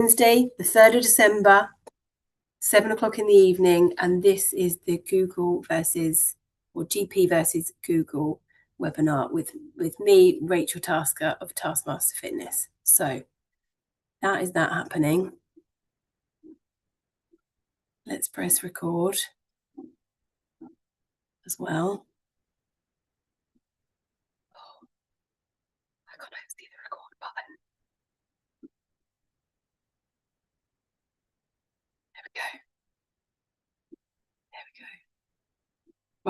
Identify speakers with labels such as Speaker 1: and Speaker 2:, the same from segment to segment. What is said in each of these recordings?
Speaker 1: Wednesday, the 3rd of December, 7 o'clock in the evening, and this is the Google versus, or GP versus Google webinar with me, Rachel Tasker of Taskmaster Fitness. So that is that happening. Let's press record as well. Oh, I can't see the record button. There we go. There we go.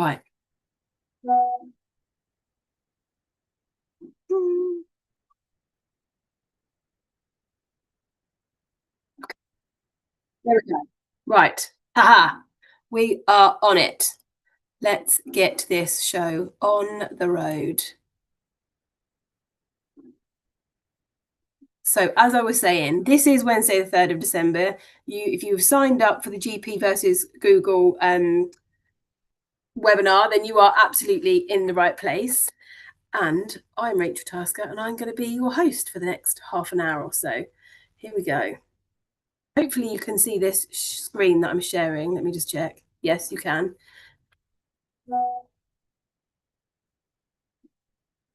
Speaker 1: Right. There we go. Right. Haha. We are on it. Let's get this show on the road. So as I was saying, this is Wednesday, the 3rd of December. If you've signed up for the GP versus Google webinar, then you are absolutely in the right place. And I'm Rachel Tasker, and I'm going to be your host for the next half an hour or so. Here we go. Hopefully you can see this screen that I'm sharing. Let me just check. Yes, you can.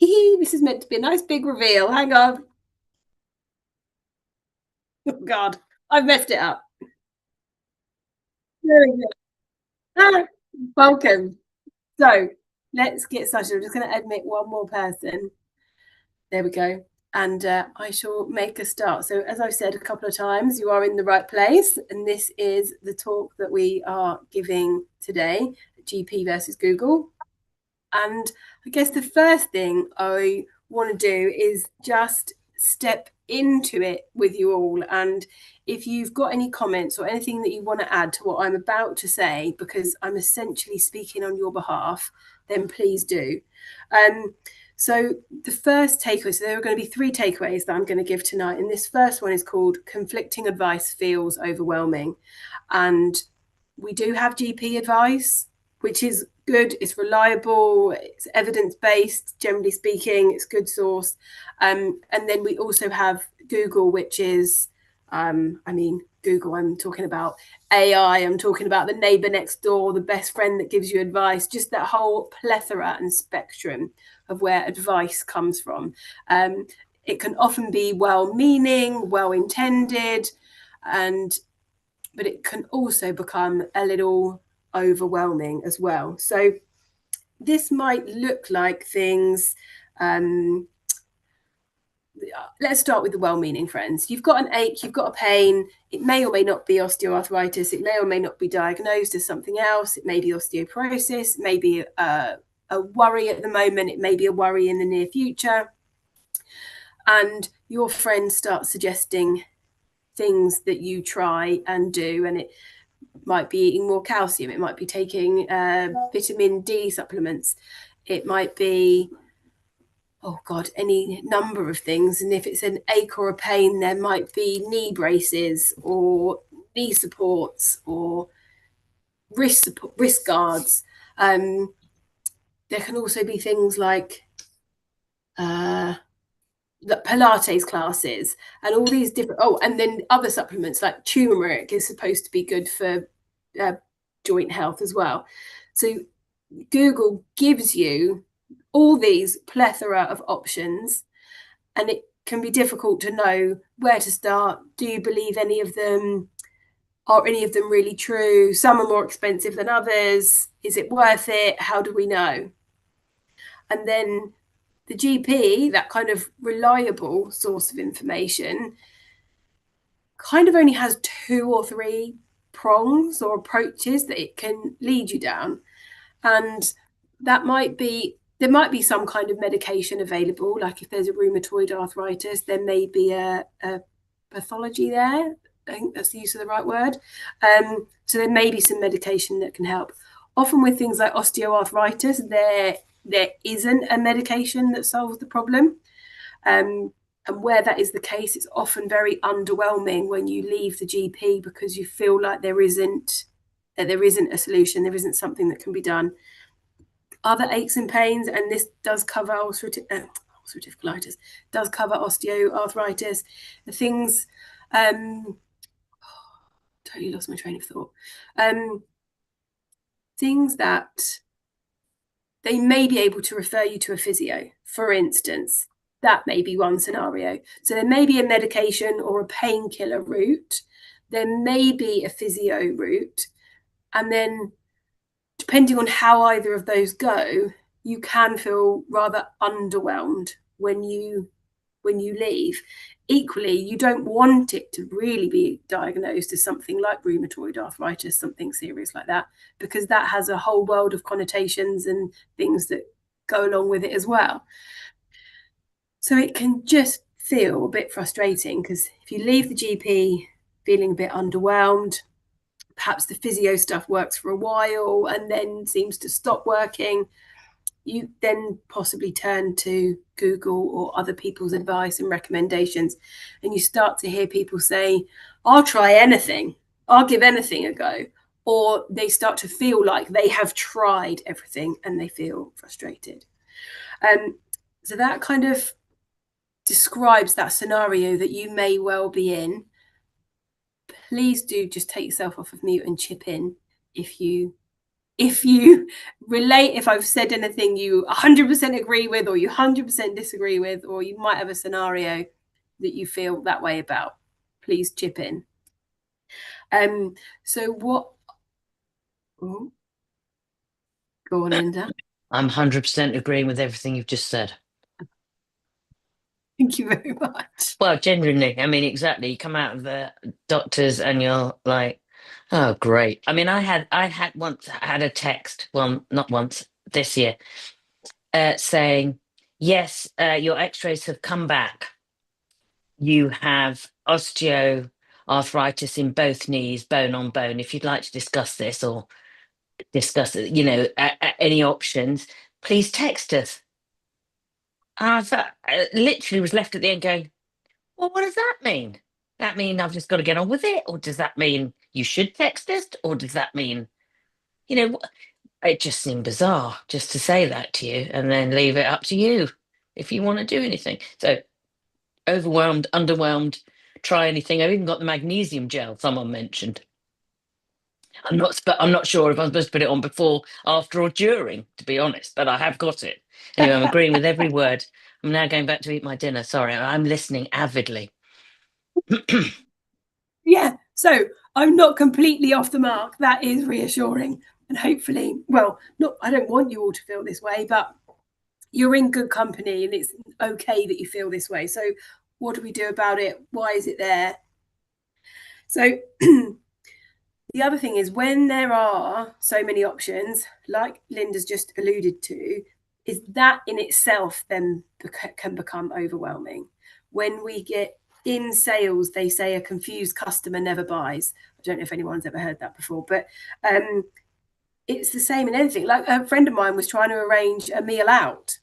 Speaker 1: This is meant to be a nice big reveal. Hang on. Oh, God, I've messed it up. There we go. Ah, welcome. So let's get started. I'm just going to admit one more person. There we go. And I shall make a start. So as I've said a couple of times, you are in the right place. And this is the talk that we are giving today, GP versus Google. And I guess the first thing I want to do is just step into it with you all. And if you've got any comments or anything that you want to add to what I'm about to say, because I'm essentially speaking on your behalf, then please do. So the first takeaway, so there are going to be 3 takeaways that I'm going to give tonight. And this first one is called Conflicting Advice Feels Overwhelming. And we do have GP advice, which is good, it's reliable, it's evidence-based, generally speaking, it's good source. And then we also have Google, which is, Google, I'm talking about AI, I'm talking about the neighbor next door, the best friend that gives you advice, just that whole plethora and spectrum of where advice comes from. It can often be well-meaning, well-intended, but it can also become a little overwhelming as well. So this might look like things. Let's start with the well-meaning friends. You've got an ache, you've got a pain. It may or may not be osteoarthritis. It may or may not be diagnosed as something else. It may be osteoporosis. It may be a worry at the moment. It may be a worry in the near future. And your friend starts suggesting things that you try and do, and it might be eating more calcium, it might be taking vitamin D supplements, it might be, oh God, any number of things. And if it's an ache or a pain, there might be knee braces or knee supports or wrist guards. There can also be things like the Pilates classes and all these different, and then other supplements like turmeric is supposed to be good for joint health as well. So Google gives you all these plethora of options, and it can be difficult to know where to start. Do you believe any of them? Are any of them really true? Some are more expensive than others. Is it worth it? How do we know? And then the GP, that kind of reliable source of information, kind of only has 2 or 3 prongs or approaches that it can lead you down. And that might be, there might be some kind of medication available, like if there's a rheumatoid arthritis, there may be a pathology there. I think that's the use of the right word. So there may be some medication that can help. Often with things like osteoarthritis, there isn't a medication that solves the problem. And where that is the case, it's often very underwhelming when you leave the GP because you feel like there isn't a solution, there isn't something that can be done. Other aches and pains, and this does cover ulcerative colitis, does cover osteoarthritis, the things Totally lost my train of thought. Things that they may be able to refer you to a physio, for instance. That may be one scenario. So there may be a medication or a painkiller route. There may be a physio route. And then depending on how either of those go, you can feel rather underwhelmed when you leave. Equally, you don't want it to really be diagnosed as something like rheumatoid arthritis, something serious like that, because that has a whole world of connotations and things that go along with it as well. So it can just feel a bit frustrating, because if you leave the GP feeling a bit underwhelmed, perhaps the physio stuff works for a while and then seems to stop working, you then possibly turn to Google or other people's advice and recommendations, and you start to hear people say, I'll try anything, I'll give anything a go. Or they start to feel like they have tried everything and they feel frustrated. So that kind of describes that scenario that you may well be in. Please do just take yourself off of mute and chip in if you relate, if I've said anything you 100% agree with, or you 100% disagree with, or you might have a scenario that you feel that way about. Please chip in. So what? Oh, go on, Linda.
Speaker 2: I'm 100% agreeing with everything you've just said.
Speaker 1: Thank you very much.
Speaker 2: Well, genuinely, I mean, exactly. You come out of the doctors and you're like, oh, great. I mean, I had once had a text, well, not once, this year, saying, yes, your x-rays have come back. You have osteoarthritis in both knees, bone on bone. If you'd like to discuss this or discuss, any options, please text us. And I literally was left at the end going, well, what does that mean? That mean I've just got to get on with it? Or does that mean you should text us? Or does that mean, you know, it just seemed bizarre just to say that to you and then leave it up to you if you want to do anything. So overwhelmed, underwhelmed, try anything. I've even got the magnesium gel someone mentioned. I'm not sure if I'm supposed to put it on before, after, or during, to be honest, but I have got it. Anyway, I'm agreeing with every word. I'm now going back to eat my dinner. Sorry, I'm listening avidly.
Speaker 1: Yeah, so I'm not completely off the mark. That is reassuring. And hopefully, well, not, I don't want you all to feel this way, but you're in good company and it's okay that you feel this way. So what do we do about it? Why is it there? So the other thing is, when there are so many options, like Linda's just alluded to, is that in itself then can become overwhelming. When we get in sales, they say a confused customer never buys. I don't know if anyone's ever heard that before, but it's the same in anything. Like a friend of mine was trying to arrange a meal out,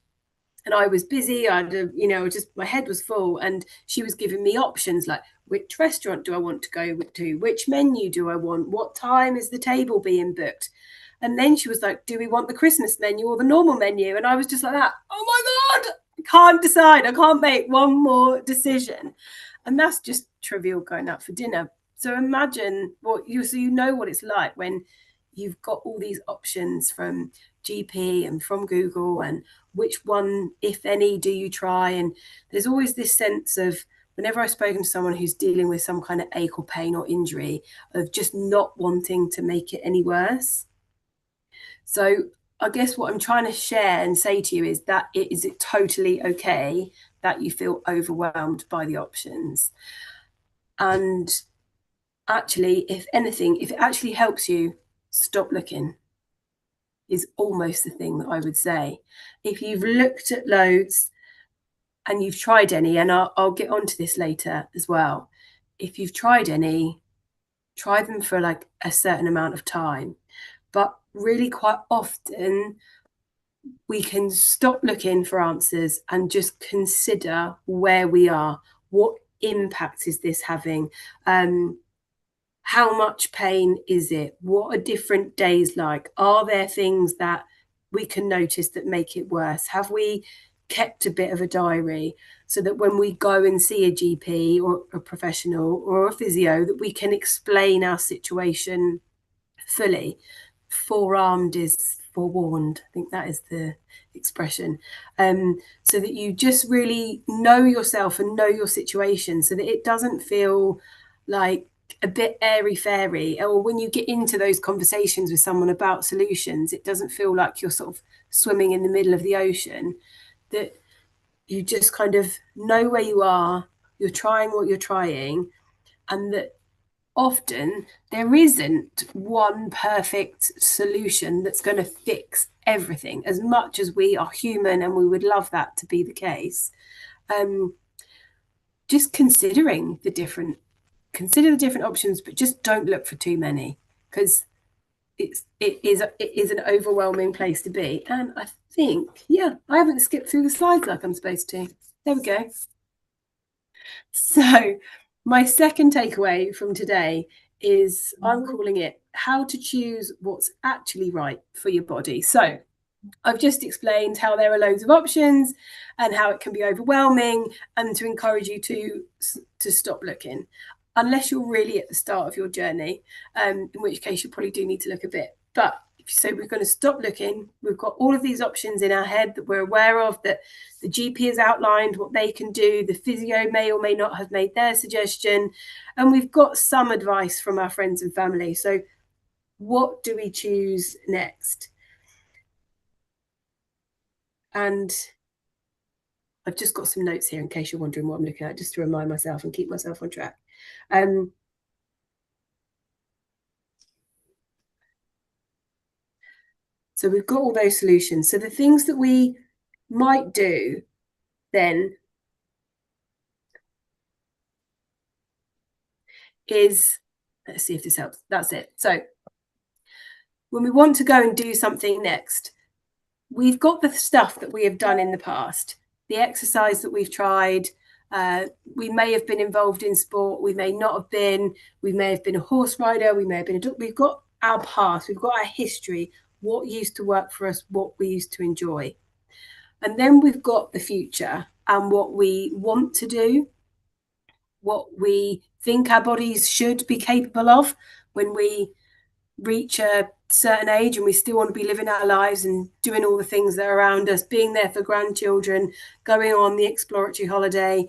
Speaker 1: and I was busy. Just my head was full, and she was giving me options like, which restaurant do I want to go to? Which menu do I want? What time is the table being booked? And then she was like, do we want the Christmas menu or the normal menu? And I was just like that. Oh my God, I can't decide. I can't make one more decision. And that's just trivial going out for dinner. So imagine so you know what it's like when you've got all these options from GP and from Google, and which one, if any, do you try? And there's always this sense of, whenever I've spoken to someone who's dealing with some kind of ache or pain or injury, of just not wanting to make it any worse. So I guess what I'm trying to share and say to you is that it is totally okay that you feel overwhelmed by the options. And actually, if anything, if it actually helps you, stop looking, is almost the thing that I would say. If you've looked at loads and you've tried any, and I'll get onto this later as well, if you've tried any, try them for like a certain amount of time. But really quite often we can stop looking for answers and just consider where we are. What impact is this having? How much pain is it? What are different days like? Are there things that we can notice that make it worse? Have we kept a bit of a diary so that when we go and see a GP or a professional or a physio, that we can explain our situation fully. Forearmed is forewarned. I think that is the expression. So that you just really know yourself and know your situation, so that it doesn't feel like a bit airy fairy, or when you get into those conversations with someone about solutions, it doesn't feel like you're sort of swimming in the middle of the ocean. That you just kind of know where you are, you're trying what you're trying, and that often there isn't one perfect solution that's going to fix everything, as much as we are human and we would love that to be the case. Just consider the different options, but just don't look for too many, because it is an overwhelming place to be. And I think, yeah, I haven't skipped through the slides like I'm supposed to. There we go. So my second takeaway from today is, I'm calling it how to choose what's actually right for your body. So I've just explained how there are loads of options and how it can be overwhelming, and to encourage you to stop looking, unless you're really at the start of your journey, in which case you probably do need to look a bit. But if you say we're going to stop looking, we've got all of these options in our head that we're aware of, that the GP has outlined what they can do, the physio may or may not have made their suggestion, and we've got some advice from our friends and family. So what do we choose next? And I've just got some notes here in case you're wondering what I'm looking at, just to remind myself and keep myself on track. So we've got all those solutions. So the things that we might do then is, let's see if this helps. That's it. So when we want to go and do something next, we've got the stuff that we have done in the past, the exercise that we've tried. We may have been involved in sport, we may not have been, we may have been a horse rider, we may have been a doctor. We've got our past, we've got our history, what used to work for us, what we used to enjoy. And then we've got the future and what we want to do, what we think our bodies should be capable of when we reach a certain age and we still want to be living our lives and doing all the things that are around us, being there for grandchildren, going on the exploratory holiday.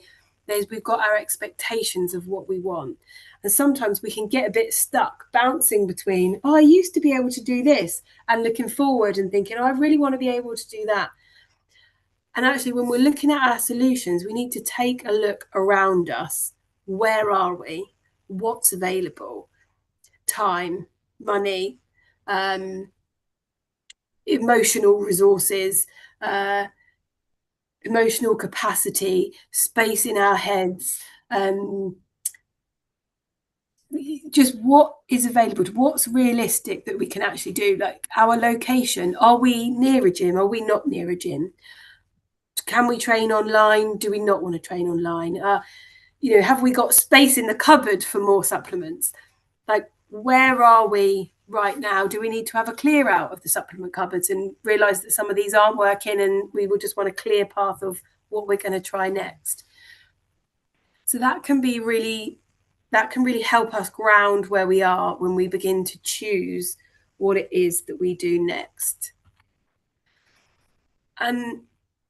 Speaker 1: We've got our expectations of what we want. And sometimes we can get a bit stuck bouncing between, oh, I used to be able to do this, and looking forward and thinking, oh, I really want to be able to do that. And actually, when we're looking at our solutions, we need to take a look around us. Where are we? What's available? Time, money, emotional resources, emotional capacity, space in our heads, just what is available, what's realistic that we can actually do. Like our location, are we near a gym? Are we not near a gym? Can we train online? Do we not want to train online? Have we got space in the cupboard for more supplements? Like, where are we right now? Do we need to have a clear out of the supplement cupboards and realize that some of these aren't working, and we will just want a clear path of what we're going to try next? So that can really help us ground where we are when we begin to choose what it is that we do next. And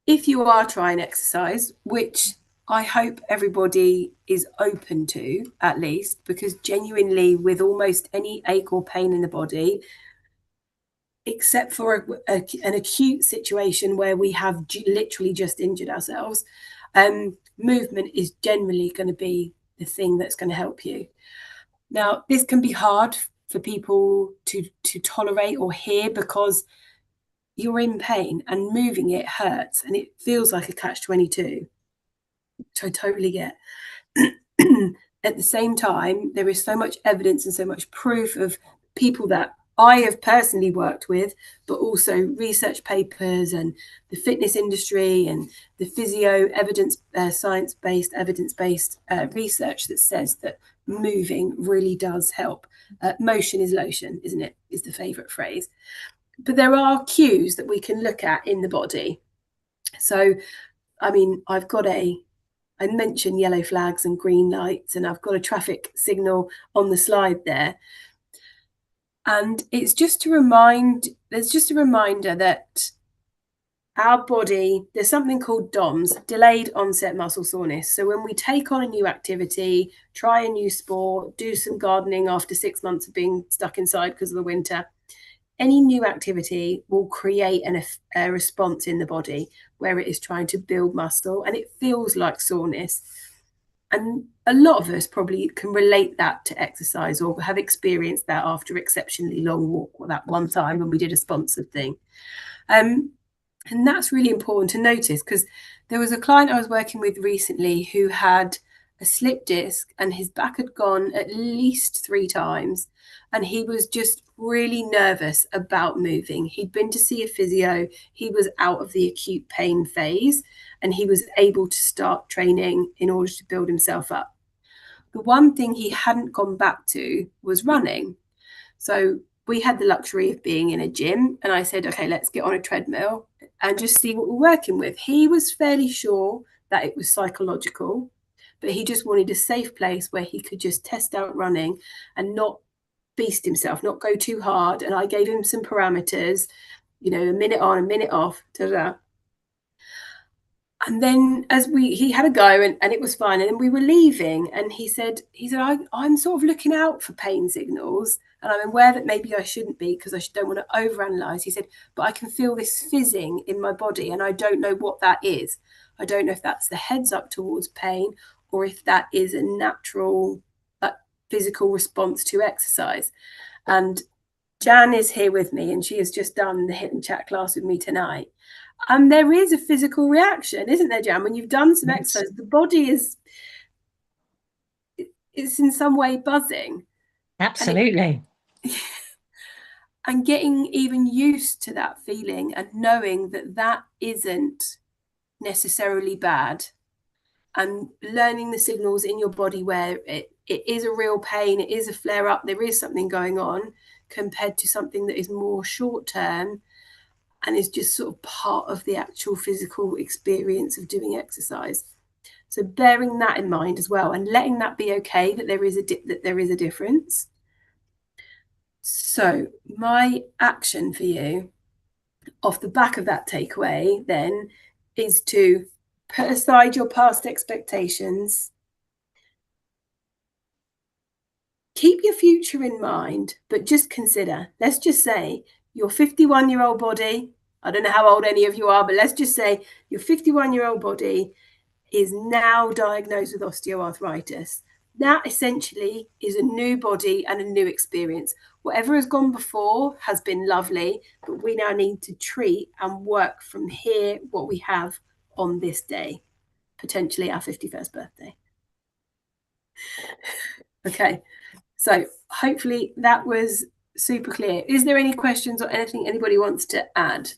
Speaker 1: if you are trying exercise, which I hope everybody is open to, at least, because genuinely, with almost any ache or pain in the body, except for an acute situation where we have literally just injured ourselves, movement is generally going to be the thing that's going to help you. Now, this can be hard for people to tolerate or hear, because you're in pain and moving it hurts and it feels like a catch-22, which I totally get. At the same time, there is so much evidence and so much proof of people that I have personally worked with, but also research papers and the fitness industry and the physio evidence, science-based, evidence-based research that says that moving really does help. Motion is lotion, isn't it? Is the favorite phrase. But there are cues that we can look at in the body. So, I mean, I mentioned yellow flags and green lights, and I've got a traffic signal on the slide there. And there's just a reminder that our body, there's something called DOMS, delayed onset muscle soreness. So when we take on a new activity, try a new sport, do some gardening after 6 months of being stuck inside because of the winter, any new activity will create a response in the body where it is trying to build muscle and it feels like soreness. And a lot of us probably can relate that to exercise or have experienced that after exceptionally long walk, or that one time when we did a sponsored thing. Um, and that's really important to notice because there was a client I was working with recently who had a slip disc and his back had gone at least 3 times. And he was just really nervous about moving. He'd been to see a physio, he was out of the acute pain phase, and he was able to start training in order to build himself up. The one thing he hadn't gone back to was running. So we had the luxury of being in a gym, and I said, okay, let's get on a treadmill and just see what we're working with. He was fairly sure that it was psychological, but he just wanted a safe place where he could just test out running and not beast himself, not go too hard. And I gave him some parameters, a minute on, a minute off, da da. And then he had a go and it was fine. And then we were leaving and I'm sort of looking out for pain signals and I'm aware that maybe I shouldn't be because I don't want to overanalyze. He said, but I can feel this fizzing in my body and I don't know what that is. I don't know if that's the heads up towards pain or if that is a natural physical response to exercise. And Jan is here with me and she has just done the hit and chat class with me tonight. And there is a physical reaction, isn't there, Jan? When you've done some exercise, the body is in some way buzzing.
Speaker 2: Absolutely.
Speaker 1: And getting even used to that feeling and knowing that that isn't necessarily bad, and learning the signals in your body where it is a real pain, it is a flare up, there is something going on, compared to something that is more short term and is just sort of part of the actual physical experience of doing exercise. So bearing that in mind as well and letting that be okay that there is a difference. So my action for you off the back of that takeaway then is to put aside your past expectations, keep your future in mind, but just consider, let's just say your 51-year-old body, I don't know how old any of you are, but let's just say your 51-year-old body is now diagnosed with osteoarthritis. That essentially is a new body and a new experience. Whatever has gone before has been lovely, but we now need to treat and work from here what we have on this day, potentially our 51st birthday. Okay, so hopefully that was super clear. Is there any questions or anything anybody wants to add?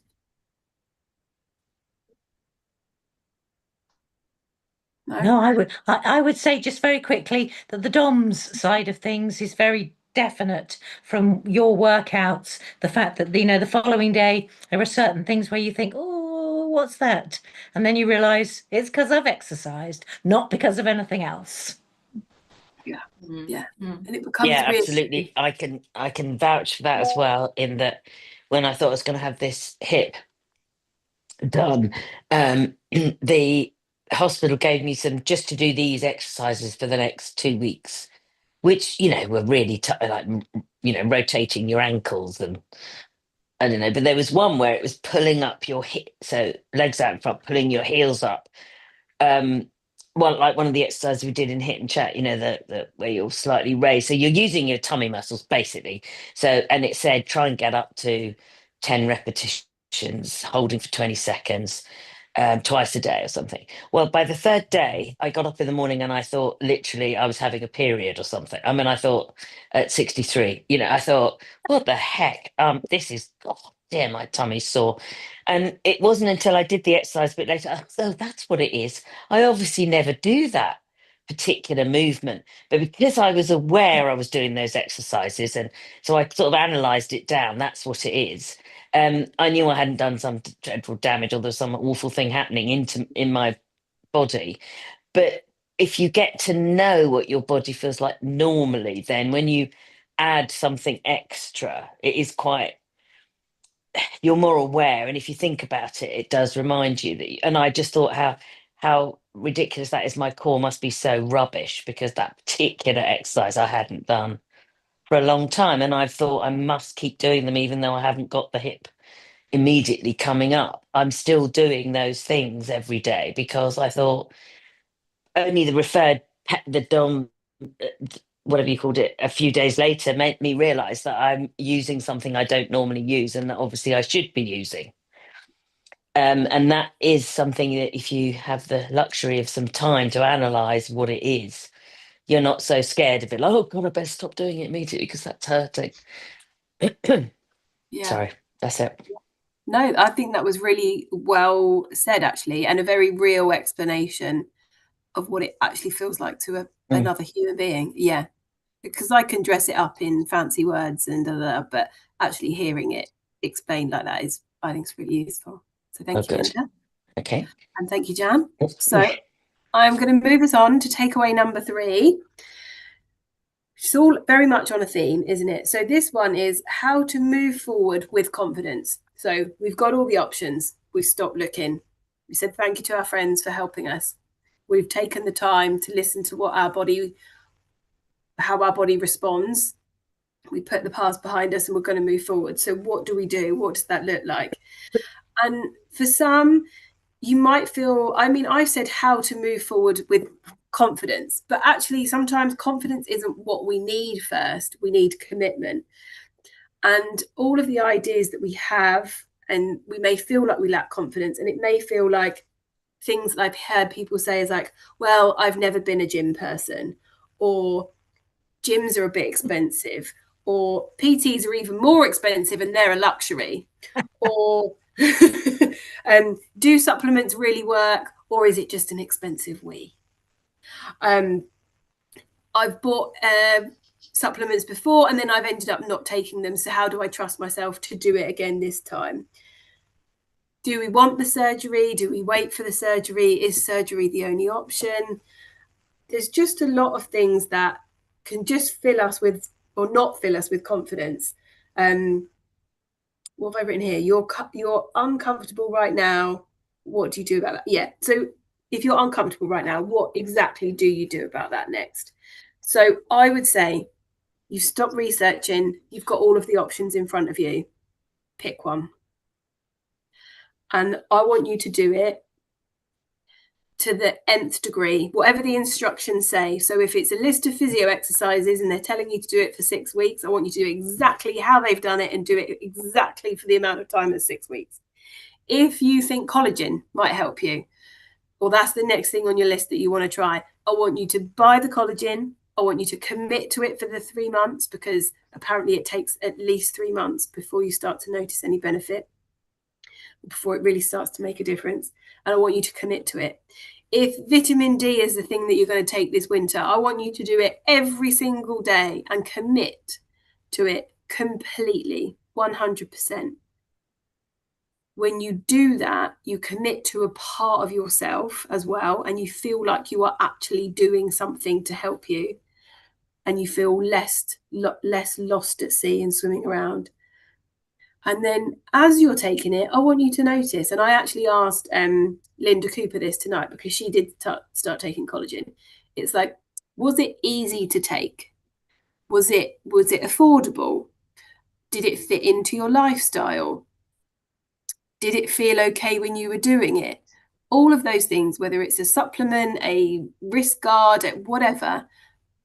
Speaker 2: No, I would say just very quickly that the DOMS side of things is very definite from your workouts. The fact that, the following day there are certain things where you think, oh, what's that? And then you realize it's because I've exercised, not because of anything else.
Speaker 1: Yeah. Yeah. And it becomes
Speaker 2: Yeah,
Speaker 1: real.
Speaker 2: absolutely. I can vouch for that as well, in that when I thought I was going to have this hip done, the hospital gave me some just to do these exercises for the next 2 weeks, which were really like rotating your ankles and I don't know. But there was one where it was pulling up your hip, so legs out in front, pulling your heels up. um one of the exercises we did in hit and chat, the where you're slightly raised, so you're using your tummy muscles basically. So, and it said try and get up to 10 repetitions holding for 20 seconds, twice a day or something. Well, by the third day, I got up in the morning and I thought literally I was having a period or something. I mean, I thought at 63, I thought, what the heck? This is, God damn, my tummy's sore. And it wasn't until I did the exercise a bit later, oh, that's what it is. I obviously never do that particular movement, but because I was aware I was doing those exercises, and so I sort of analysed it down, that's what it is. I knew I hadn't done some dreadful damage or there's some awful thing happening in my body. But if you get to know what your body feels like normally, then when you add something extra, it is quite, you're more aware. And if you think about it, it does remind you that. And I just thought how ridiculous that is. My core must be so rubbish because that particular exercise I hadn't done for a long time. And I've thought I must keep doing them, even though I haven't got the hip immediately coming up. I'm still doing those things every day because I thought only the referred the dom whatever you called it a few days later made me realize that I'm using something I don't normally use and that obviously I should be using. And that is something that if you have the luxury of some time to analyze what it is, you're not so scared of it. Like, oh God, I better stop doing it immediately because that's hurting.
Speaker 1: Yeah.
Speaker 2: Sorry, that's it.
Speaker 1: No, I think that was really well said, actually, and a very real explanation of what it actually feels like to
Speaker 2: Mm,
Speaker 1: another human being. Yeah, because I can dress it up in fancy words and but actually hearing it explained like that is, I think, it's really useful. So
Speaker 2: oh,
Speaker 1: thank you,
Speaker 2: good.
Speaker 1: Linda,
Speaker 2: Okay.
Speaker 1: and thank you, Jan. So I'm going to move us on to takeaway number 3. It's all very much on a theme, isn't it? So this one is how to move forward with confidence. So we've got all the options. We've stopped looking. We said thank you to our friends for helping us. We've taken the time to listen to how our body responds. We put the past behind us and we're going to move forward. So what do we do? What does that look like? And for some, you might feel, I mean, I've said how to move forward with confidence, but actually sometimes confidence isn't what we need first. We need commitment. And all of the ideas that we have, and we may feel like we lack confidence, and it may feel like things that I've heard people say is like, well, I've never been a gym person, or gyms are a bit expensive, or PTs are even more expensive and they're a luxury, or do supplements really work, or is it just an expensive wee? Um, I've bought supplements before and then I've ended up not taking them. So how do I trust myself to do it again this time? Do we want the surgery? Do we wait for the surgery? Is surgery the only option? There's just a lot of things that can just fill us with, or not fill us with confidence. What have I written here? You're uncomfortable right now. What do you do about that? Yeah. So if you're uncomfortable right now, what exactly do you do about that next? So I would say you stop researching. You've got all of the options in front of you. Pick one. And I want you to do it to the nth degree, whatever the instructions say. So if it's a list of physio exercises and they're telling you to do it for 6 weeks, I want you to do exactly how they've done it and do it exactly for the amount of time as 6 weeks. If you think collagen might help you, or that's the next thing on your list that you want to try, I want you to buy the collagen. I want you to commit to it for the 3 months, because apparently it takes at least 3 months before you start to notice any benefit, before it really starts to make a difference. And I want you to commit to it. If vitamin D is the thing that you're going to take this winter, I want you to do it every single day and commit to it completely, 100%. When you do that, you commit to a part of yourself as well, and you feel like you are actually doing something to help you, and you feel less lost at sea and swimming around. And then as you're taking it, I want you to notice, and I actually asked Linda Cooper this tonight because she did start taking collagen. It's like, was it easy to take? Was it affordable? Did it fit into your lifestyle? Did it feel okay when you were doing it? All of those things, whether it's a supplement, a wrist guard, whatever,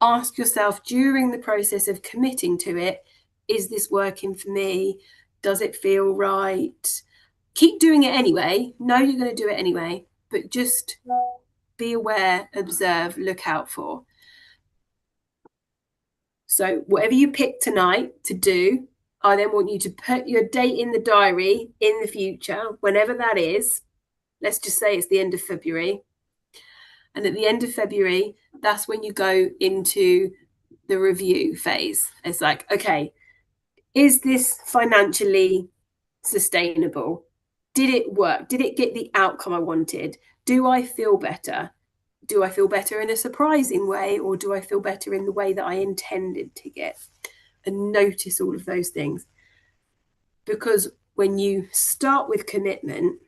Speaker 1: ask yourself during the process of committing to it, is this working for me? Does it feel right? Keep doing it anyway. Know you're going to do it anyway, but just be aware, observe, look out for. So, whatever you pick tonight to do, I then want you to put your date in the diary in the future, whenever that is. Let's just say it's the end of February. And at the end of February, that's when you go into the review phase. It's like, okay, is this financially sustainable? Did it work? Did it get the outcome I wanted? Do I feel better? Do I feel better in a surprising way, or do I feel better in the way that I intended to get? And notice all of those things. Because when you start with commitment,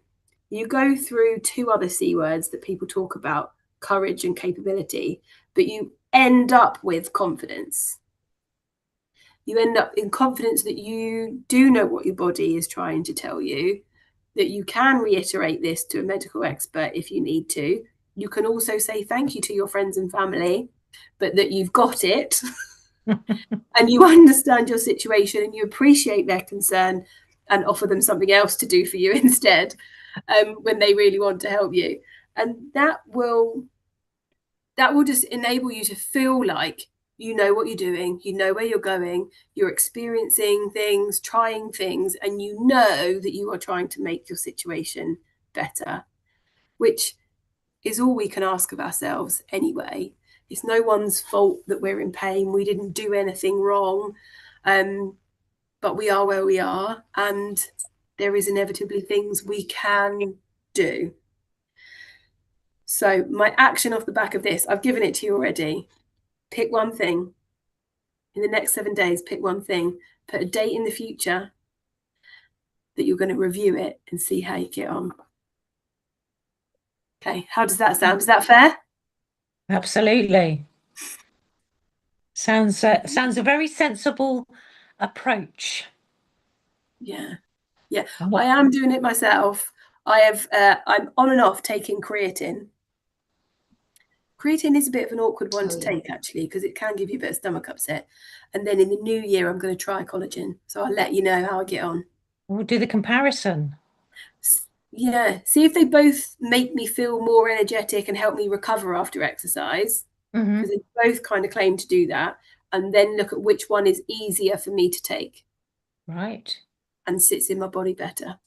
Speaker 1: you go through two other C words that people talk about, courage and capability, but you end up with confidence. You end up in confidence that you do know what your body is trying to tell you, that you can reiterate this to a medical expert if you need to. You can also say thank you to your friends and family, but that you've got it and you understand your situation and you appreciate their concern and offer them something else to do for you instead, when they really want to help you. And that will just enable you to feel like you know what you're doing, you know where you're going, you're experiencing things, trying things, and you know that you are trying to make your situation better, which is all we can ask of ourselves anyway. It's no one's fault that we're in pain. We didn't do anything wrong, but we are where we are, and there is inevitably things we can do. So, my action off the back of this, I've given it to you already. Pick one thing. In the next 7 days, pick one thing. Put a date in the future that you're going to review it and see how you get on. Okay, how does that sound? Is that fair?
Speaker 3: Absolutely. Sounds a very sensible approach.
Speaker 1: Yeah, yeah.
Speaker 3: And
Speaker 1: I
Speaker 3: what
Speaker 1: am doing it myself. I'm on and off taking creatine. Creatine is a bit of an awkward one to take, actually, because it can give you a bit of stomach upset. And then in the new year, I'm going to try collagen. So I'll let you know how I get on.
Speaker 3: we'll do the comparison.
Speaker 1: Yeah, see if they both make me feel more energetic and help me recover after exercise, because
Speaker 3: Hmm.
Speaker 1: they both kind of claim to do that. And then look at which one is easier for me to take
Speaker 3: Right.
Speaker 1: and sits in my body better.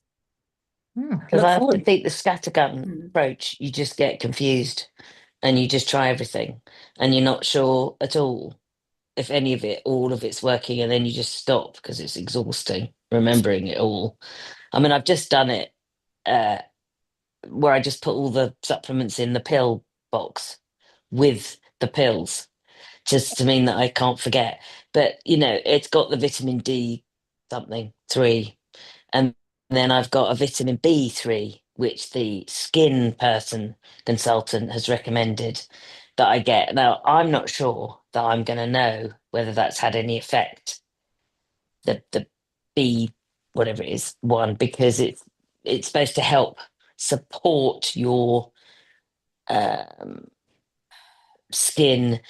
Speaker 2: Because
Speaker 3: Look
Speaker 2: I often
Speaker 3: forward.
Speaker 2: think the scattergun approach, you just get confused and you just try everything and you're not sure at all if any of it, all of it's working, and then you just stop because it's exhausting remembering it all. I mean, I've just done it uh, where I just put all the supplements in the pill box with the pills just to mean that I can't forget. But, it's got the vitamin D something, 3. And then I've got a vitamin B3, which the skin person consultant has recommended that I get. Now, I'm not sure that I'm going to know whether that's had any effect, the B, whatever it is, one, because it's supposed to help support your um, skin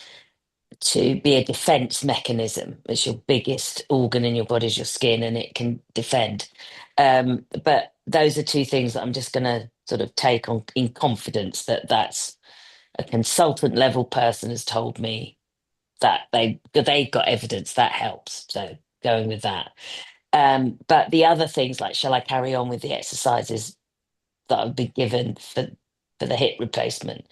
Speaker 2: to be a defense mechanism. It's your biggest organ in your body is your skin, and it can defend. But those are two things that I'm just going to sort of take on in confidence that that's a consultant level person has told me that they've got evidence that helps. So going with that. But the other things, like shall I carry on with the exercises that I've been given for the hip replacement?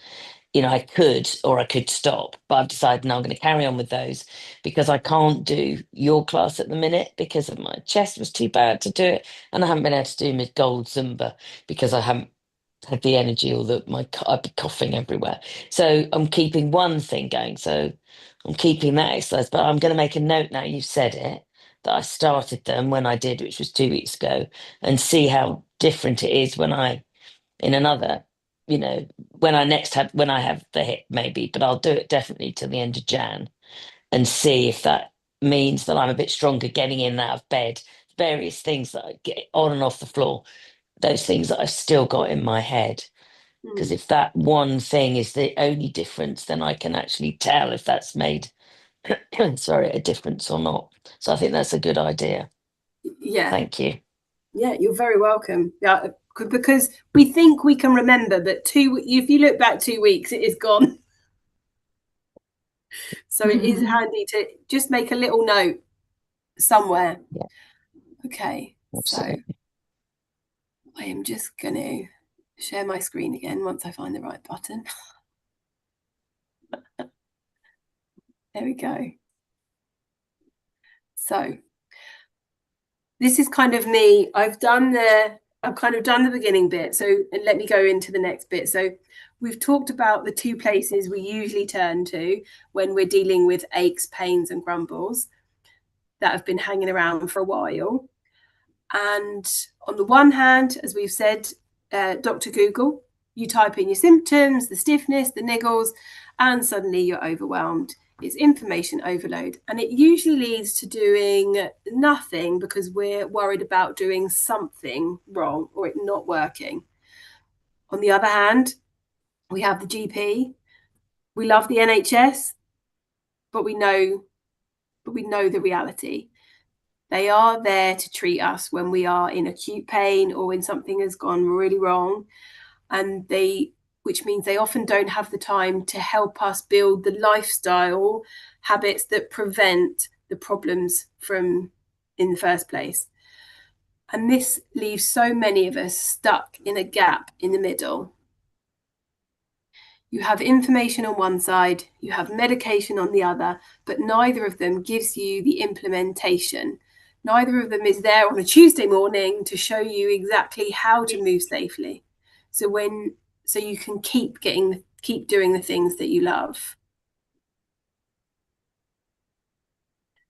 Speaker 2: I could, or I could stop, but I've decided now I'm going to carry on with those because I can't do your class at the minute because of my chest was too bad to do it, and I haven't been able to do my gold Zumba because I haven't had the energy, or I'd be coughing everywhere. So I'm keeping one thing going. So I'm keeping that exercise, but I'm going to make a note now you've said it that I started them when I did, which was 2 weeks ago, and see how different it is when I in another, when I have the hip maybe, but I'll do it definitely till the end of Jan and see if that means that I'm a bit stronger getting in and out of bed, various things that I get on and off the floor, those things that I've still got in my head. Because if that one thing is the only difference, then I can actually tell if that's made, sorry, a difference or not. So I think that's a good idea.
Speaker 1: Yeah,
Speaker 2: Thank you.
Speaker 1: yeah, you're very welcome. Yeah, because we think we can remember, but if you look back 2 weeks, it is gone. So it is handy to just make a little note somewhere.
Speaker 2: Yeah,
Speaker 1: Okay, so
Speaker 2: absolutely.
Speaker 1: I am just going to share my screen again once I find the right button. There we go. So this is kind of me. I've kind of done the beginning bit. So, and let me go into the next bit. So we've talked about the two places we usually turn to when we're dealing with aches, pains, and grumbles that have been hanging around for a while. And on the one hand, as we've said, Dr. Google, you type in your symptoms, the stiffness, the niggles, and suddenly you're overwhelmed. It's information overload. And it usually leads to doing nothing because we're worried about doing something wrong or it not working. On the other hand, we have the GP. We love the NHS, but we know the reality. They are there to treat us when we are in acute pain or when something has gone really wrong. And which means they often don't have the time to help us build the lifestyle habits that prevent the problems from in the first place. And this leaves so many of us stuck in a gap in the middle. You have information on one side, you have medication on the other, but neither of them gives you the implementation. Neither of them is there on a Tuesday morning to show you exactly how to move safely. So you can keep doing the things that you love.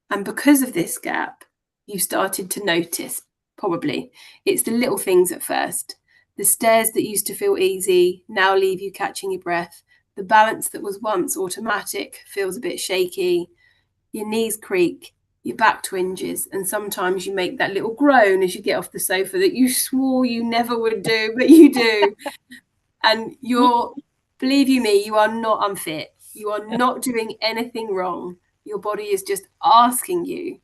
Speaker 1: And because of this gap, you started to notice, probably, it's the little things at first. The stairs that used to feel easy now leave you catching your breath. The balance that was once automatic feels a bit shaky. Your knees creak, your back twinges, and sometimes you make that little groan as you get off the sofa that you swore you never would do, but you do. And believe you me, you are not unfit. You are not doing anything wrong. Your body is just asking you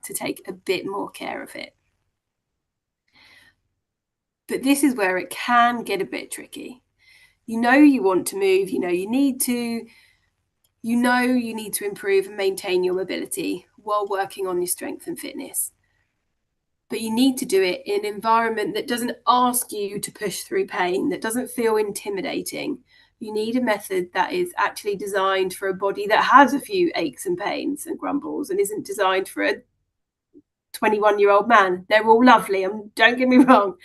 Speaker 1: to take a bit more care of it. But this is where it can get a bit tricky. You know you want to move, you know you need to improve and maintain your mobility while working on your strength and fitness. But you need to do it in an environment that doesn't ask you to push through pain, that doesn't feel intimidating. You need a method that is actually designed for a body that has a few aches and pains and grumbles and isn't designed for a 21-year-old man. They're all lovely, and don't get me wrong.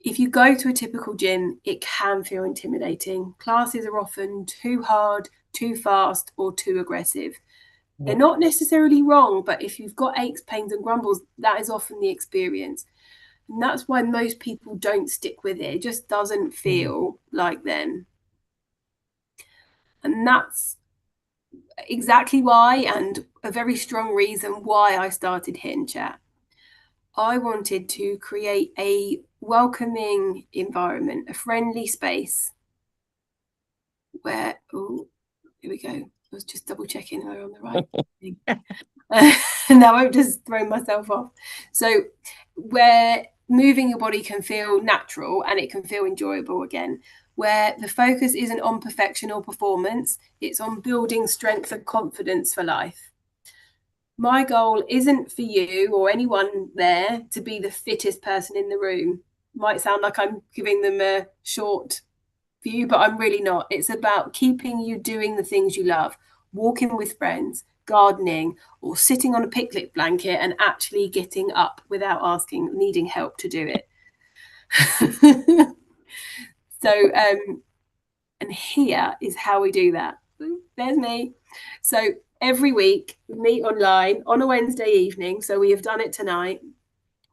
Speaker 1: If you go to a typical gym, it can feel intimidating. Classes are often too hard, too fast, or too aggressive. They're not necessarily wrong, but if you've got aches, pains, and grumbles, that is often the experience. And that's why most people don't stick with it. It just doesn't feel like them. And that's exactly why, and a very strong reason why I started Hit and Chat. I wanted to create a welcoming environment, a friendly space where, here we go. I was just double checking we're on the right thing. Now I've just thrown myself off. So where moving your body can feel natural and it can feel enjoyable again, where the focus isn't on perfection or performance, it's on building strength and confidence for life. My goal isn't for you or anyone there to be the fittest person in the room. Might sound like I'm giving them a short view, but I'm really not. It's about keeping you doing the things you love, walking with friends, gardening, or sitting on a picnic blanket and actually getting up without needing help to do it. So, and here is how we do that. There's me. So every week we meet online on a Wednesday evening. So we have done it tonight.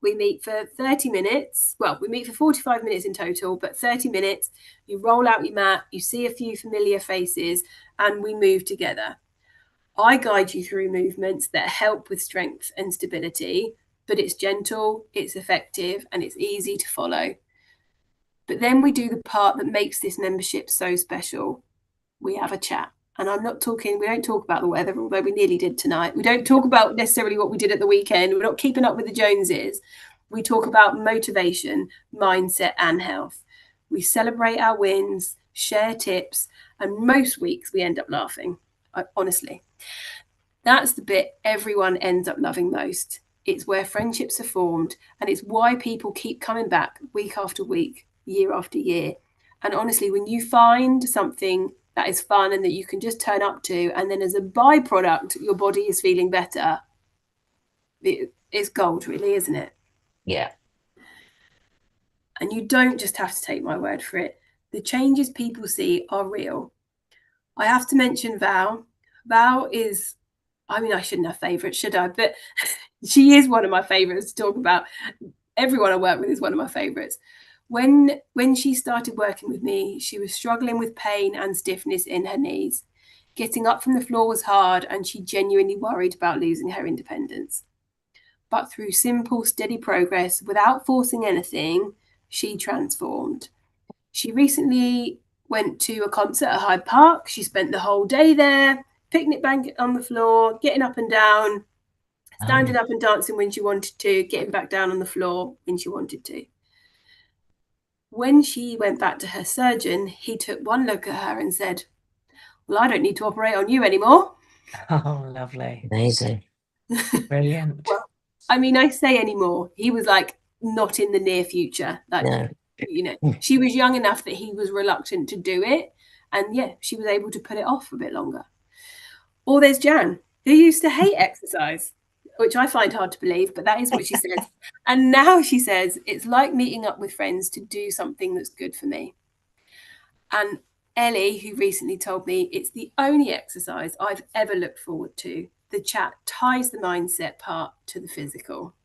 Speaker 1: We meet for 30 minutes. Well, we meet for 45 minutes in total, but 30 minutes. You roll out your mat, you see a few familiar faces, and we move together. I guide you through movements that help with strength and stability, but it's gentle, it's effective, and it's easy to follow. But then we do the part that makes this membership so special. We have a chat. And we don't talk about the weather, although we nearly did tonight. We don't talk about necessarily what we did at the weekend. We're not keeping up with the Joneses. We talk about motivation, mindset, and health. We celebrate our wins, share tips, and most weeks we end up laughing. Honestly, that's the bit everyone ends up loving most. It's where friendships are formed, and it's why people keep coming back week after week, year after year. And honestly, when you find something that is fun and that you can just turn up to, and then as a byproduct, your body is feeling better, it's gold, really, isn't it?
Speaker 2: Yeah.
Speaker 1: And you don't just have to take my word for it. The changes people see are real. I have to mention Val. Val is, I mean, I shouldn't have favourites, should I? But she is one of my favourites to talk about. Everyone I work with is one of my favourites. When she started working with me, she was struggling with pain and stiffness in her knees. Getting up from the floor was hard, and she genuinely worried about losing her independence. But through simple, steady progress, without forcing anything, she transformed. She recently went to a concert at Hyde Park. She spent the whole day there, picnic blanket on the floor, getting up and down, standing up and dancing when she wanted to, getting back down on the floor when she wanted to. When she went back to her surgeon, he took one look at her and said, "Well, I don't need to operate on you anymore."
Speaker 3: Oh, lovely.
Speaker 2: Amazing.
Speaker 3: Brilliant.
Speaker 1: Well, I mean, I say anymore. He was like, not in the near future. Like,
Speaker 2: No.
Speaker 1: she was young enough that he was reluctant to do it. And yeah, she was able to put it off a bit longer. Or there's Jan, who used to hate exercise, which I find hard to believe, but that is what she says. And now she says, it's like meeting up with friends to do something that's good for me. And Ellie, who recently told me it's the only exercise I've ever looked forward to. The chat ties the mindset part to the physical.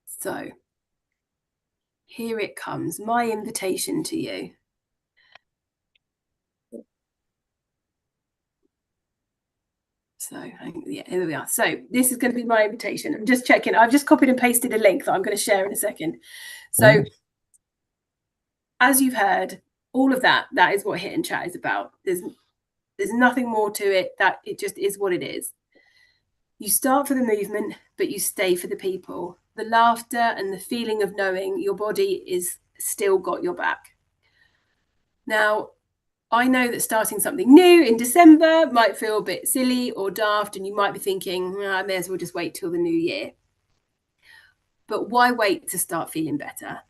Speaker 1: So here it comes, my invitation to you. So yeah, here we are. So this is going to be my invitation. I'm just checking. I've just copied and pasted a link that I'm going to share in a second. So as you've heard, all of that is what Hit and Chat is about. There's nothing more to it. That it just is what it is. You start for the movement, but you stay for the people. The laughter and the feeling of knowing your body is still got your back. Now, I know that starting something new in December might feel a bit silly or daft, and you might be thinking, I may as well just wait till the new year. But why wait to start feeling better?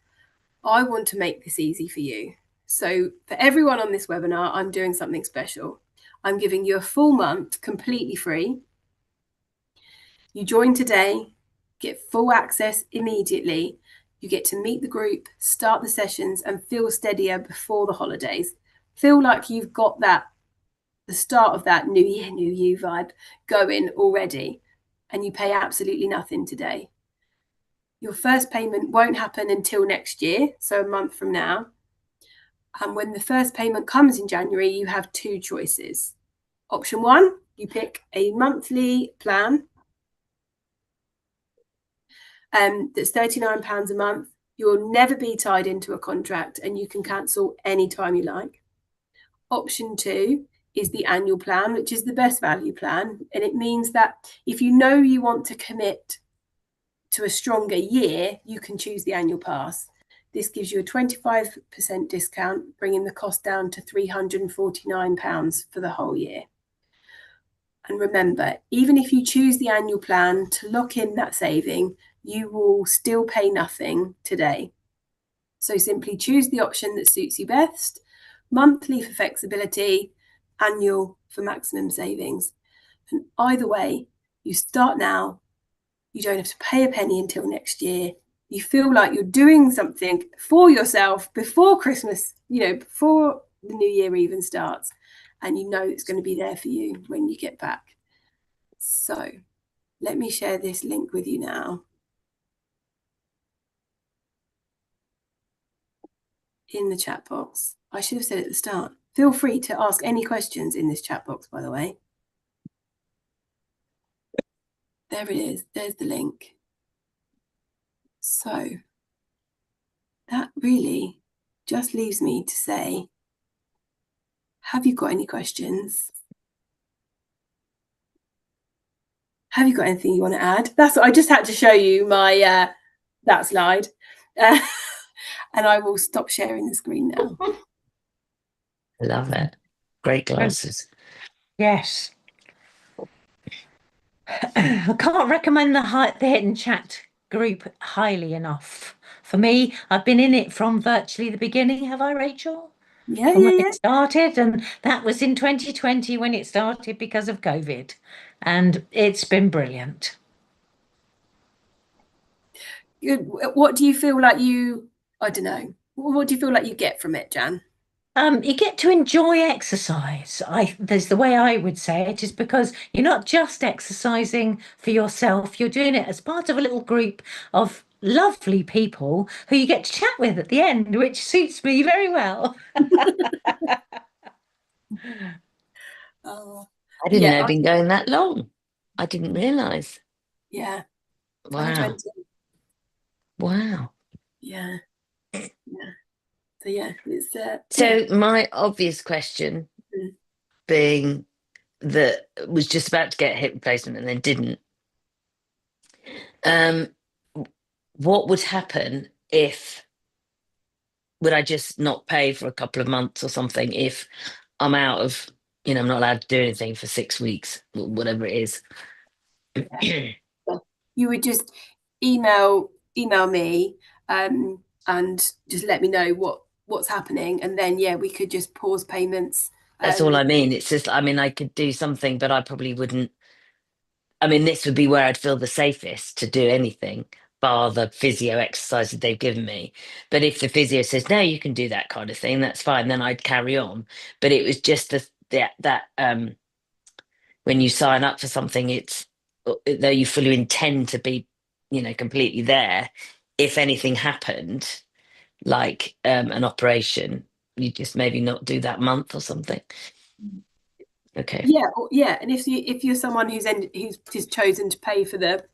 Speaker 1: I want to make this easy for you. So for everyone on this webinar, I'm doing something special. I'm giving you a full month completely free. You join today, get full access immediately. You get to meet the group, start the sessions, and feel steadier before the holidays. Feel like you've got the start of that new year, new you vibe going already, and you pay absolutely nothing today. Your first payment won't happen until next year, so a month from now. And when the first payment comes in January, you have two choices. Option one, you pick a monthly plan that's £39 a month. You'll never be tied into a contract and you can cancel anytime you like. Option two is the annual plan, which is the best value plan. And it means that if you know you want to commit to a stronger year, you can choose the annual pass. This gives you a 25% discount, bringing the cost down to £349 for the whole year. And remember, even if you choose the annual plan to lock in that saving, you will still pay nothing today. So simply choose the option that suits you best, monthly for flexibility, annual for maximum savings. And either way, you start now, you don't have to pay a penny until next year. You feel like you're doing something for yourself before Christmas, before the new year even starts, and you know it's going to be there for you when you get back. So let me share this link with you now. In the chat box. I should have said at the start. Feel free to ask any questions in this chat box, by the way. There it is. There's the link. So that really just leaves me to say, have you got any questions? Have you got anything you want to add? That's what I just had to show you my that slide. And I will stop sharing the screen now.
Speaker 2: I love it. Great glasses.
Speaker 3: Yes. I can't recommend the Hit and Chat group highly enough. For me, I've been in it from virtually the beginning. Have I, Rachel?
Speaker 1: Yeah,
Speaker 3: from
Speaker 1: yeah,
Speaker 3: when
Speaker 1: yeah.
Speaker 3: it started, and that was in 2020 when it started because of COVID, and it's been brilliant.
Speaker 1: What do you feel like I don't know. What do you feel like you get from it, Jan?
Speaker 3: You get to enjoy exercise. There's the way I would say it is because you're not just exercising for yourself, you're doing it as part of a little group of lovely people who you get to chat with at the end, which suits me very well.
Speaker 1: Oh,
Speaker 2: I didn't
Speaker 1: yeah,
Speaker 2: know it'd been going that long. I didn't realise.
Speaker 1: yeah.
Speaker 2: Wow.
Speaker 1: 2020.
Speaker 2: Wow.
Speaker 1: Yeah, yeah. So yeah, it's yeah.
Speaker 2: So my obvious question
Speaker 1: Mm.
Speaker 2: being that was just about to get a hip replacement and then didn't. Um, what would happen if would I just not pay for a couple of months or something if I'm out of, I'm not allowed to do anything for 6 weeks, whatever it is.
Speaker 1: Yeah. Well, you would just email me and just let me know what's happening, and then yeah, we could just pause payments.
Speaker 2: That's all I mean. It's just, I could do something, but I probably wouldn't. This would be where I'd feel the safest to do anything, bar the physio exercises they've given me. But if the physio says no, you can do that kind of thing, that's fine. Then I'd carry on. But it was just that when you sign up for something, it's though you fully intend to be, completely there. If anything happened, like an operation, you just maybe not do that month or something. Okay.
Speaker 1: Yeah, yeah. And if you're someone who's just chosen to pay for the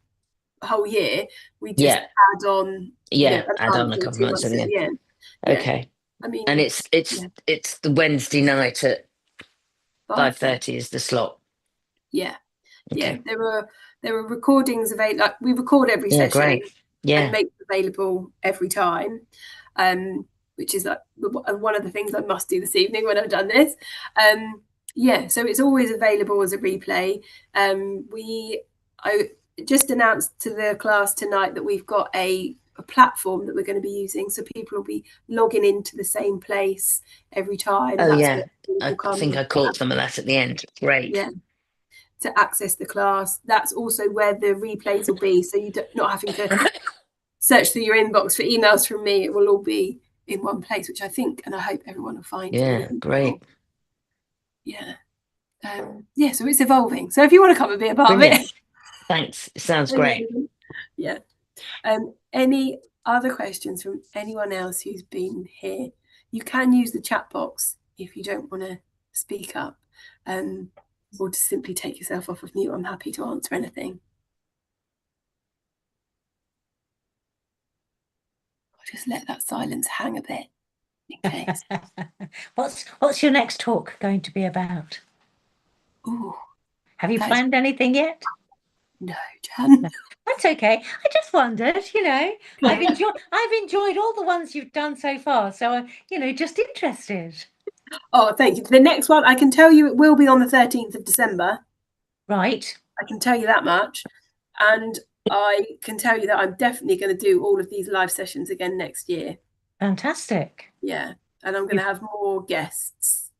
Speaker 1: whole year, we just
Speaker 2: Yeah.
Speaker 1: add on,
Speaker 2: Yeah.
Speaker 1: a
Speaker 2: Add on
Speaker 1: month
Speaker 2: a
Speaker 1: or
Speaker 2: couple of
Speaker 1: two
Speaker 2: months at
Speaker 1: months
Speaker 2: the
Speaker 1: at
Speaker 2: end.
Speaker 1: the end. Yeah.
Speaker 2: Okay.
Speaker 1: I
Speaker 2: And
Speaker 1: mean,
Speaker 2: it's it's
Speaker 1: yeah,
Speaker 2: it's the Wednesday night at
Speaker 1: 5:30.
Speaker 2: 5:30 is the slot.
Speaker 1: Yeah, yeah.
Speaker 2: Okay.
Speaker 1: There are recordings available. Like, we record every
Speaker 2: Yeah,
Speaker 1: session
Speaker 2: great.
Speaker 1: and
Speaker 2: Yeah.
Speaker 1: make it available every time, which is like one of the things I must do this evening when I've done this. Yeah, so it's always available as a replay. I just announced to the class tonight that we've got a platform that we're going to be using, so people will be logging into the same place every time.
Speaker 2: Oh
Speaker 1: That's where
Speaker 2: yeah.
Speaker 1: people
Speaker 2: I
Speaker 1: come.
Speaker 2: think I caught some of that at the end. Great.
Speaker 1: Yeah, to access the class. That's also where the replays will be, so you're not having to search through your inbox for emails from me. It will all be in one place, which I think and I hope everyone will find really
Speaker 2: Yeah,
Speaker 1: useful.
Speaker 2: great.
Speaker 1: Yeah. Yeah, so it's evolving. So if you want to come and be a part of
Speaker 2: Brilliant.
Speaker 1: it,
Speaker 2: Thanks. It sounds great.
Speaker 1: yeah. Any other questions from anyone else who's been here? You can use the chat box if you don't want to speak up, or to simply take yourself off of mute. I'm happy to answer anything. I'll just let that silence hang a bit in case.
Speaker 3: What's your next talk going to be about?
Speaker 1: Oh,
Speaker 3: Have you planned anything yet?
Speaker 1: no, Jan.
Speaker 3: No. That's okay. I just wondered, I've enjoyed all the ones you've done so far. So I'm, just interested.
Speaker 1: Oh, thank you. The next one, I can tell you, it will be on the 13th of December.
Speaker 3: Right.
Speaker 1: I can tell you that much. And I can tell you that I'm definitely going to do all of these live sessions again next year.
Speaker 3: Fantastic.
Speaker 1: Yeah. And I'm going to have more guests.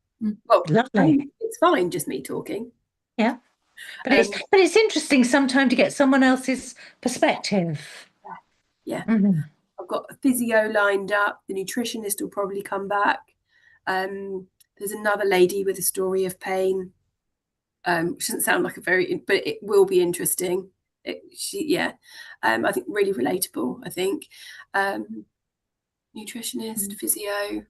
Speaker 1: Well,
Speaker 3: Lovely.
Speaker 1: it's fine, just me talking.
Speaker 3: Yeah. But it's interesting sometimes to get someone else's perspective.
Speaker 1: Yeah.
Speaker 3: Mm-hmm.
Speaker 1: I've got a physio lined up. The nutritionist will probably come back. There's another lady with a story of pain, which doesn't sound like but it will be interesting. I think really relatable. I think nutritionist, physio.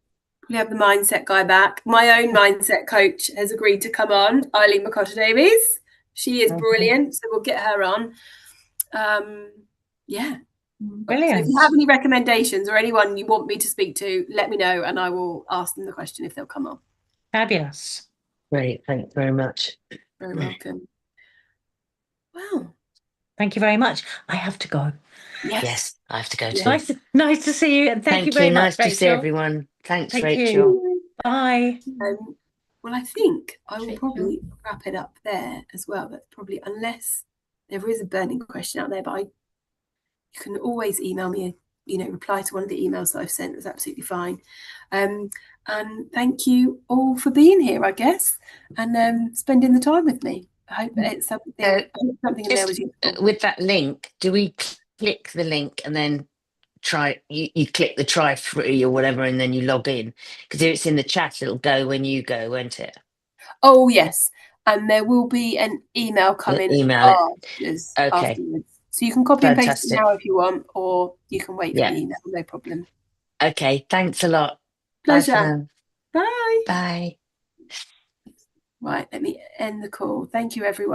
Speaker 1: We have the mindset guy back. My own mindset coach has agreed to come on, Eileen McCotter Davies. She is brilliant, so we'll get her on. Yeah.
Speaker 3: Brilliant.
Speaker 1: So if you have any recommendations or anyone you want me to speak to, let me know and I will ask them the question if they'll come on.
Speaker 3: Fabulous.
Speaker 2: Great. Thanks very much.
Speaker 1: Very welcome. Wow.
Speaker 3: Thank you very much. I have to go.
Speaker 2: Yes, I have to go too.
Speaker 3: Nice to see you, and thank you very much,
Speaker 2: Nice to see
Speaker 3: Rachel.
Speaker 2: everyone. Thanks,
Speaker 3: Thank
Speaker 2: Rachel.
Speaker 3: you. Bye.
Speaker 1: Well, I think I will probably wrap it up there as well. That's probably, unless there is a burning question out there, but you can always email me reply to one of the emails that I've sent. That's absolutely fine. And thank you all for being here, I guess, and spending the time with me. I hope it's something in there was
Speaker 2: Just
Speaker 1: useful.
Speaker 2: with that link, do we click the link and then you click the try free or whatever and then you log in? Because if it's in the chat, it'll go when you go, won't it?
Speaker 1: Oh, yes. And there will be an email coming
Speaker 2: Email it. Okay,
Speaker 1: afterwards. So you can copy and paste it
Speaker 2: fantastic.
Speaker 1: now if you want, or you can wait for
Speaker 2: Yeah.
Speaker 1: the email, no problem.
Speaker 2: Okay, thanks a lot. Bye for
Speaker 1: Pleasure.
Speaker 2: now.
Speaker 1: Bye.
Speaker 2: Bye.
Speaker 1: Right, let me end the call. Thank you, everyone.